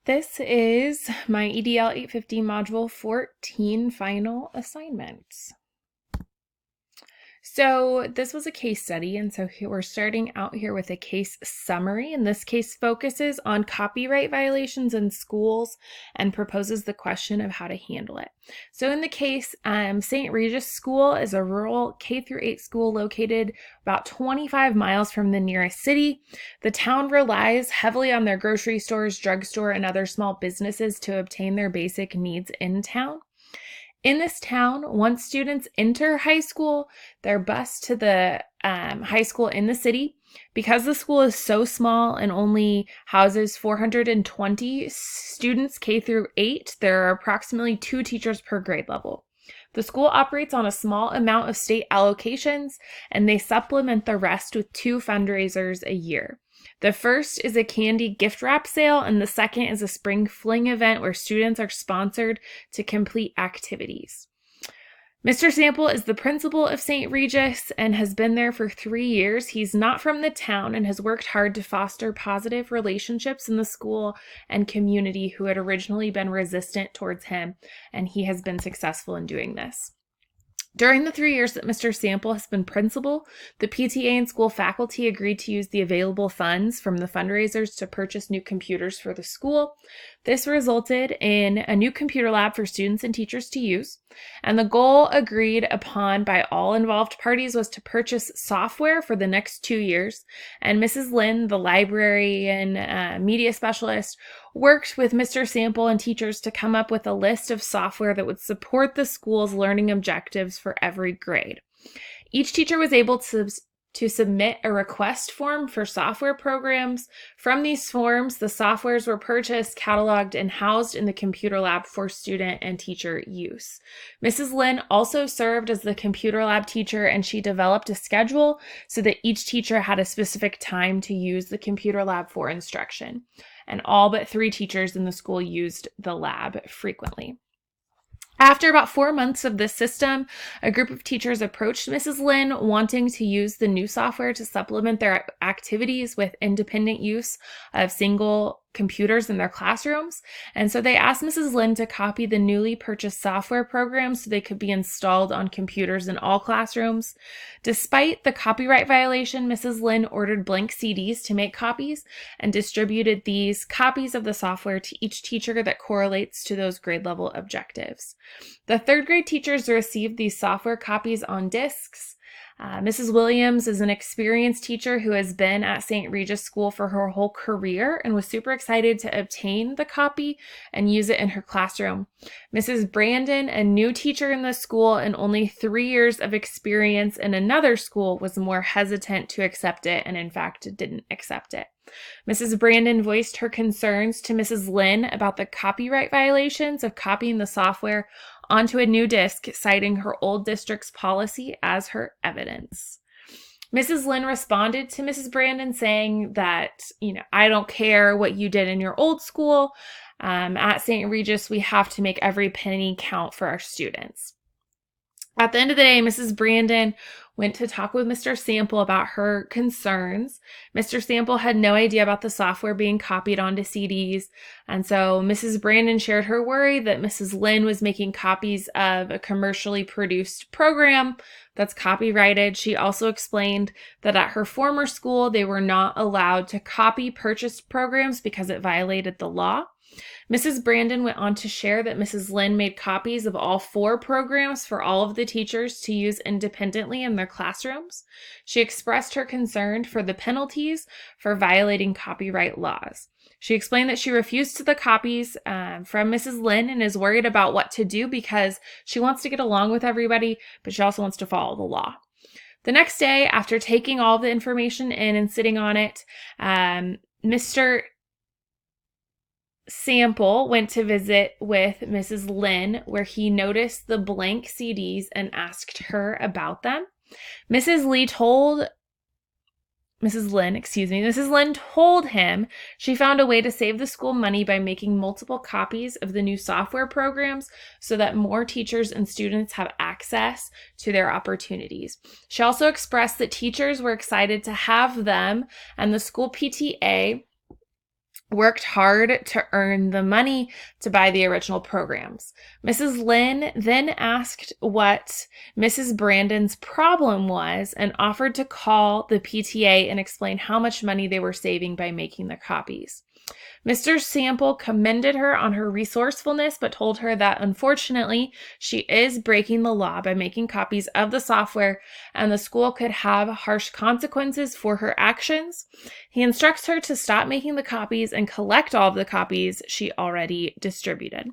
This is my EDL 850 Module 14 final assignments. So this was a case study, and so we're starting out here with a case summary, and this case focuses on copyright violations in schools and proposes the question of how to handle it. So in the case, St. Regis School is a rural K-8 school located about 25 miles from the nearest city. The town relies heavily on their grocery stores, drugstore, and other small businesses to obtain their basic needs in town. In this town, once students enter high school, they're bused to the high school in the city. Because the school is so small and only houses 420 students K through 8, there are approximately 2 teachers per grade level. The school operates on a small amount of state allocations, and they supplement the rest with 2 fundraisers a year. The first is a candy gift wrap sale, and the second is a spring fling event where students are sponsored to complete activities. Mr. Sample is the principal of St. Regis and has been there for 3 years. He's not from the town and has worked hard to foster positive relationships in the school and community who had originally been resistant towards him, and he has been successful in doing this. During the 3 years that Mr. Sample has been principal, the PTA and school faculty agreed to use the available funds from the fundraisers to purchase new computers for the school. This resulted in a new computer lab for students and teachers to use, and the goal agreed upon by all involved parties was to purchase software for the next 2 years, and Mrs. Lynn, the librarian media specialist, worked with Mr. Sample and teachers to come up with a list of software that would support the school's learning objectives for every grade. Each teacher was able to submit a request form for software programs. From these forms, the softwares were purchased, cataloged, and housed in the computer lab for student and teacher use. Mrs. Lynn also served as the computer lab teacher, and she developed a schedule so that each teacher had a specific time to use the computer lab for instruction. And all but 3 teachers in the school used the lab frequently. After about 4 months of this system, a group of teachers approached Mrs. Lynn wanting to use the new software to supplement their activities with independent use of single computers in their classrooms. And so they asked Mrs. Lynn to copy the newly purchased software programs so they could be installed on computers in all classrooms. Despite the copyright violation, Mrs. Lynn ordered blank CDs to make copies and distributed these copies of the software to each teacher that correlates to those grade level objectives. The 3rd grade teachers received these software copies on discs. Mrs. Williams is an experienced teacher who has been at St. Regis School for her whole career and was super excited to obtain the copy and use it in her classroom. Mrs. Brandon, a new teacher in the school and only 3 years of experience in another school, was more hesitant to accept it and in fact didn't accept it. Mrs. Brandon voiced her concerns to Mrs. Lynn about the copyright violations of copying the software onto a new disk, citing her old district's policy as her evidence. Mrs. Lynn responded to Mrs. Brandon saying that, I don't care what you did in your old school. At St. Regis, we have to make every penny count for our students. At the end of the day, Mrs. Brandon went to talk with Mr. Sample about her concerns. Mr. Sample had no idea about the software being copied onto CDs, and so Mrs. Brandon shared her worry that Mrs. Lynn was making copies of a commercially produced program that's copyrighted. She also explained that at her former school, they were not allowed to copy purchased programs because it violated the law. Mrs. Brandon went on to share that Mrs. Lynn made copies of all 4 programs for all of the teachers to use independently in their classrooms. She expressed her concern for the penalties for violating copyright laws. She explained that she refused the copies from Mrs. Lynn and is worried about what to do because she wants to get along with everybody, but she also wants to follow the law. The next day, after taking all the information in and sitting on it, Mr. Sample went to visit with Mrs. Lynn, where he noticed the blank CDs and asked her about them. Mrs. Lynn told him she found a way to save the school money by making multiple copies of the new software programs so that more teachers and students have access to their opportunities. She also expressed that teachers were excited to have them, and the school PTA worked hard to earn the money to buy the original programs. Mrs. Lynn then asked what Mrs. Brandon's problem was and offered to call the PTA and explain how much money they were saving by making the copies. Mr. Sample commended her on her resourcefulness, but told her that unfortunately she is breaking the law by making copies of the software and the school could have harsh consequences for her actions. He instructs her to stop making the copies and collect all of the copies she already distributed.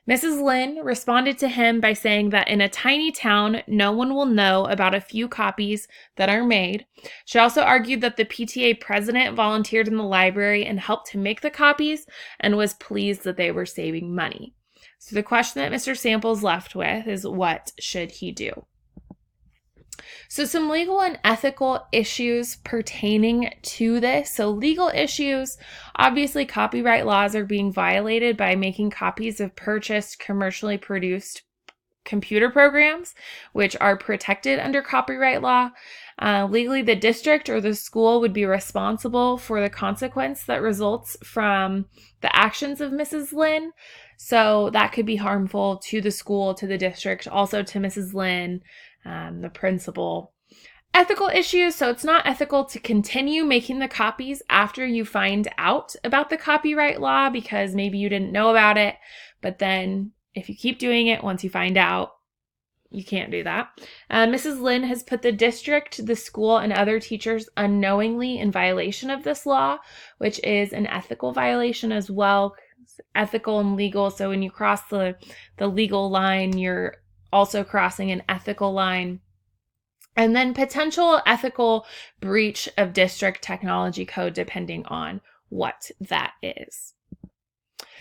Mrs. Lynn responded to him by saying that in a tiny town, no one will know about a few copies that are made. She also argued that the PTA president volunteered in the library and helped to make the copies and was pleased that they were saving money. So the question that Mr. Sample's left with is, what should he do? So some legal and ethical issues pertaining to this. So legal issues, obviously copyright laws are being violated by making copies of purchased commercially produced computer programs, which are protected under copyright law. Legally, the district or the school would be responsible for the consequence that results from the actions of Mrs. Lynn. So that could be harmful to the school, to the district, also to Mrs. Lynn, the principal. Ethical issues. So it's not ethical to continue making the copies after you find out about the copyright law because maybe you didn't know about it. But then if you keep doing it, once you find out, you can't do that. Mrs. Lynn has put the district, the school, and other teachers unknowingly in violation of this law, which is an ethical violation as well. Ethical and legal. So when you cross the legal line, you're also crossing an ethical line. And then potential ethical breach of district technology code, depending on what that is.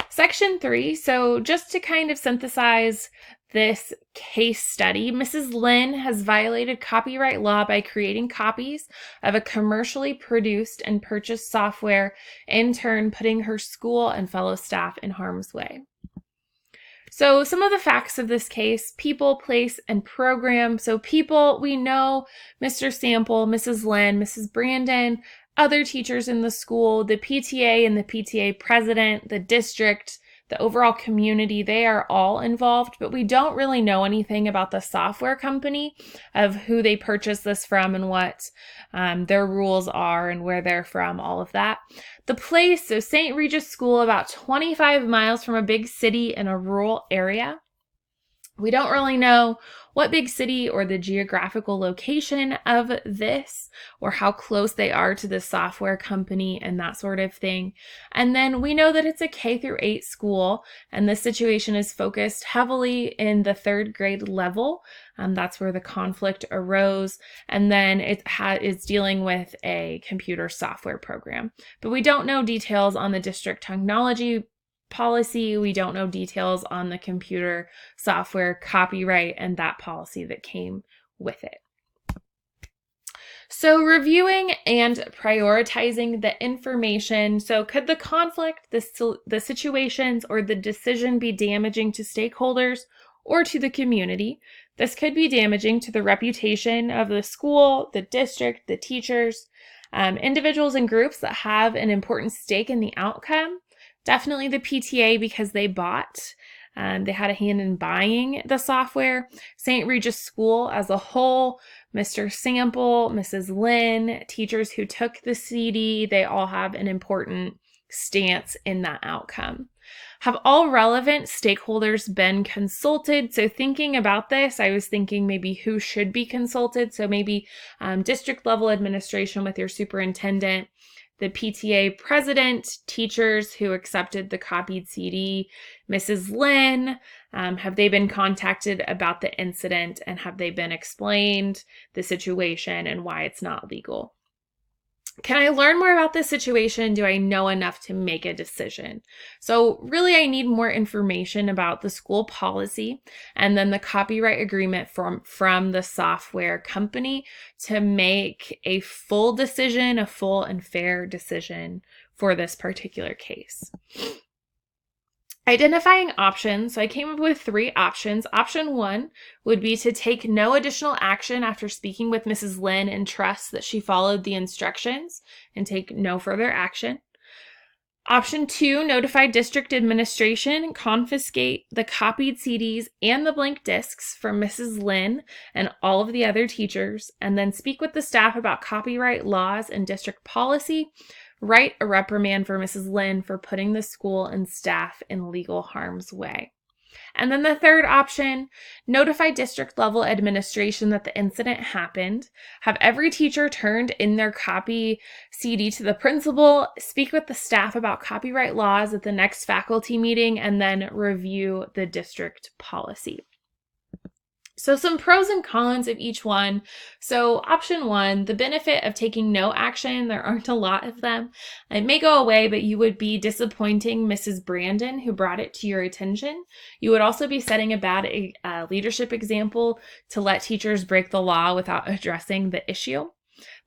Section 3, so just to kind of synthesize this case study, Mrs. Lynn has violated copyright law by creating copies of a commercially produced and purchased software, in turn putting her school and fellow staff in harm's way. So some of the facts of this case: people, place, and program. So people, we know Mr. Sample, Mrs. Lynn, Mrs. Brandon, other teachers in the school, the PTA and the PTA president, the district, the overall community, they are all involved, but we don't really know anything about the software company, of who they purchased this from and what their rules are and where they're from, all of that. The place, so St. Regis School, about 25 miles from a big city in a rural area. We don't really know what big city or the geographical location of this or how close they are to the software company and that sort of thing. And then we know that it's a K-8 school, and this situation is focused heavily in the 3rd grade level. That's where the conflict arose. And then it is dealing with a computer software program. But we don't know details on the district technology policy. We don't know details on the computer software copyright and that policy that came with it. So reviewing and prioritizing the information. So could the conflict, the situations, or the decision be damaging to stakeholders or to the community? This could be damaging to the reputation of the school, the district, the teachers, individuals and groups that have an important stake in the outcome. Definitely the PTA, because they bought, they had a hand in buying the software. St. Regis School as a whole, Mr. Sample, Mrs. Lynn, teachers who took the CD, they all have an important stance in that outcome. Have all relevant stakeholders been consulted? So thinking about this, I was thinking maybe who should be consulted. So maybe district level administration with your superintendent, the PTA president, teachers who accepted the copied CD, Mrs. Lynn, have they been contacted about the incident, and have they been explained the situation and why it's not legal? Can I learn more about this situation? Do I know enough to make a decision? So really, I need more information about the school policy and then the copyright agreement from the software company to make a full decision, a full and fair decision for this particular case. Identifying options. So I came up with 3 options. Option 1 would be to take no additional action after speaking with Mrs. Lynn and trust that she followed the instructions and take no further action. Option 2, notify district administration, confiscate the copied CDs and the blank discs from Mrs. Lynn and all of the other teachers, and then speak with the staff about copyright laws and district policy. Write a reprimand for Mrs. Lynn for putting the school and staff in legal harm's way. And then the third option, notify district level administration that the incident happened, have every teacher turned in their copy CD to the principal, speak with the staff about copyright laws at the next faculty meeting, and then review the district policy. So some pros and cons of each one. So option 1, the benefit of taking no action. There aren't a lot of them. It may go away, but you would be disappointing Mrs. Brandon, who brought it to your attention. You would also be setting a bad leadership example to let teachers break the law without addressing the issue.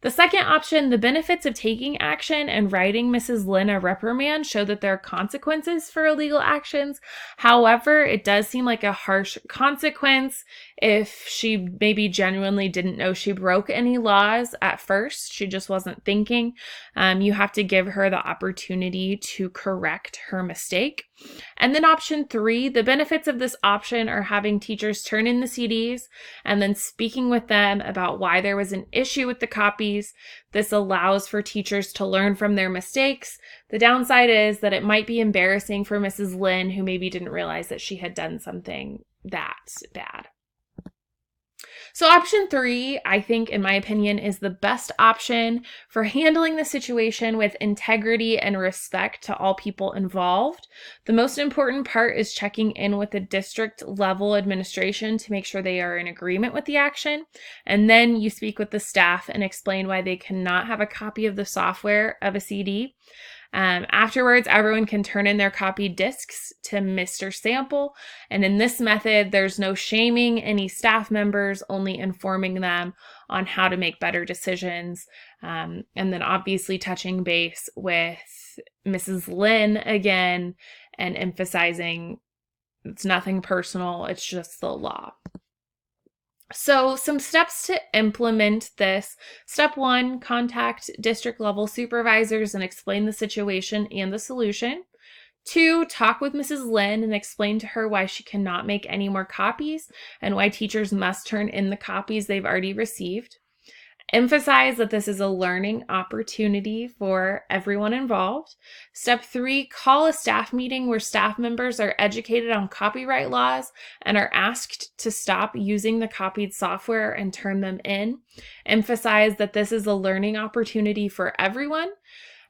The second option, the benefits of taking action and writing Mrs. Lynn a reprimand show that there are consequences for illegal actions. However, it does seem like a harsh consequence if she maybe genuinely didn't know she broke any laws at first. She just wasn't thinking. You have to give her the opportunity to correct her mistake. And then option 3, the benefits of this option are having teachers turn in the CDs and then speaking with them about why there was an issue with the copies. This allows for teachers to learn from their mistakes. The downside is that it might be embarrassing for Mrs. Lynn, who maybe didn't realize that she had done something that bad. So option 3, I think, in my opinion, is the best option for handling the situation with integrity and respect to all people involved. The most important part is checking in with the district level administration to make sure they are in agreement with the action. And then you speak with the staff and explain why they cannot have a copy of the software of a CD. Afterwards, everyone can turn in their copied discs to Mr. Sample, and in this method, there's no shaming any staff members, only informing them on how to make better decisions, and then obviously touching base with Mrs. Lynn again and emphasizing it's nothing personal, it's just the law. So some steps to implement this. Step 1, contact district level supervisors and explain the situation and the solution. 2, talk with Mrs. Lynn and explain to her why she cannot make any more copies and why teachers must turn in the copies they've already received. Emphasize that this is a learning opportunity for everyone involved. Step 3, call a staff meeting where staff members are educated on copyright laws and are asked to stop using the copied software and turn them in. Emphasize that this is a learning opportunity for everyone.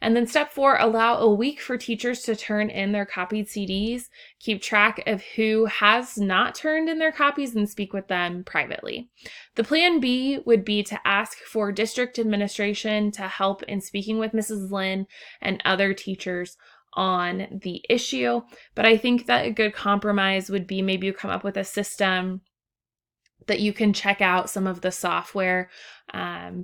And then step 4, allow a week for teachers to turn in their copied CDs, keep track of who has not turned in their copies and speak with them privately. The plan B would be to ask for district administration to help in speaking with Mrs. Lynn and other teachers on the issue. But I think that a good compromise would be maybe you come up with a system that you can check out some of the software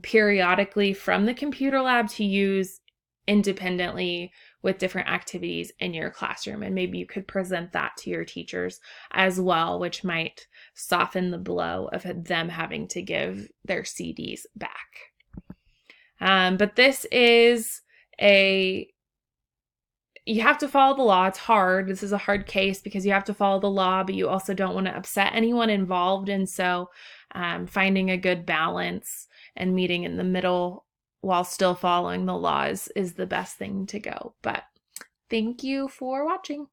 periodically from the computer lab to use independently with different activities in your classroom. And maybe you could present that to your teachers as well, which might soften the blow of them having to give their CDs back. But this is you have to follow the law. It's hard. This is a hard case because you have to follow the law, but you also don't want to upset anyone involved. And so finding a good balance and meeting in the middle while still following the laws is the best thing to go. But thank you for watching.